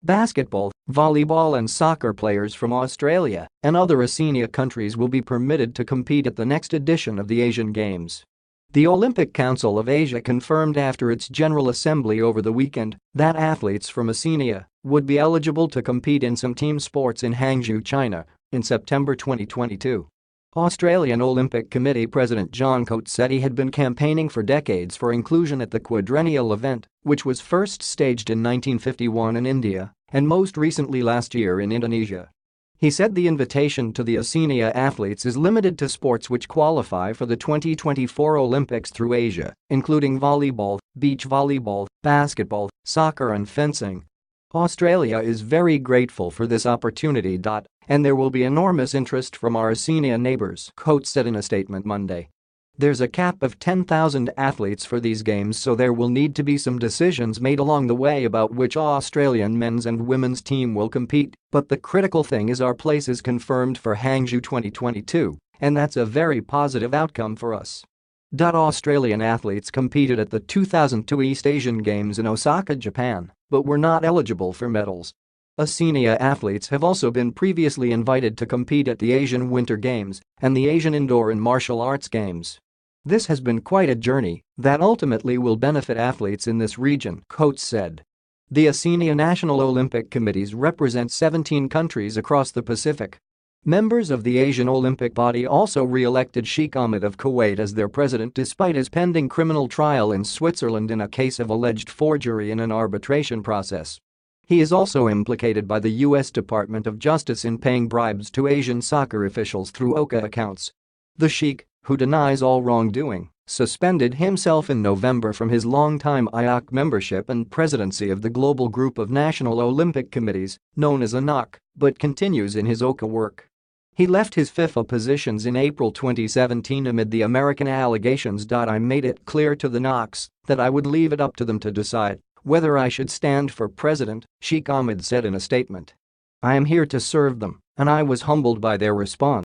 Basketball, volleyball and soccer players from Australia and other Oceania countries will be permitted to compete at the next edition of the Asian Games. The Olympic Council of Asia confirmed after its General Assembly over the weekend that athletes from Oceania would be eligible to compete in some team sports in Hangzhou, China, in September 2022. Australian Olympic Committee President John Coates said he had been campaigning for decades for inclusion at the quadrennial event, which was first staged in 1951 in India and most recently last year in Indonesia. He said the invitation to the Oceania athletes is limited to sports which qualify for the 2024 Olympics through Asia, including volleyball, beach volleyball, basketball, soccer and fencing. Australia is very grateful for this opportunity. And there will be enormous interest from our Oceania neighbours, Coates said in a statement Monday. There's a cap of 10,000 athletes for these games, so there will need to be some decisions made along the way about which Australian men's and women's team will compete, but the critical thing is our place is confirmed for Hangzhou 2022, and that's a very positive outcome for us. Australian athletes competed at the 2002 East Asian Games in Osaka, Japan, but were not eligible for medals. Oceania athletes have also been previously invited to compete at the Asian Winter Games and the Asian Indoor and Martial Arts Games. This has been quite a journey that ultimately will benefit athletes in this region, Coates said. The Oceania National Olympic Committees represent 17 countries across the Pacific. Members of the Asian Olympic body also re-elected Sheikh Ahmed of Kuwait as their president despite his pending criminal trial in Switzerland in a case of alleged forgery in an arbitration process. He is also implicated by the U.S. Department of Justice in paying bribes to Asian soccer officials through OCA accounts. The Sheikh, who denies all wrongdoing, suspended himself in November from his longtime IOC membership and presidency of the Global Group of National Olympic Committees, known as ANOC, but continues in his OCA work. He left his FIFA positions in April 2017 amid the American allegations. I made it clear to the NOCs that I would leave it up to them to decide whether I should stand for president, Sheikh Ahmed said in a statement. I am here to serve them, and I was humbled by their response.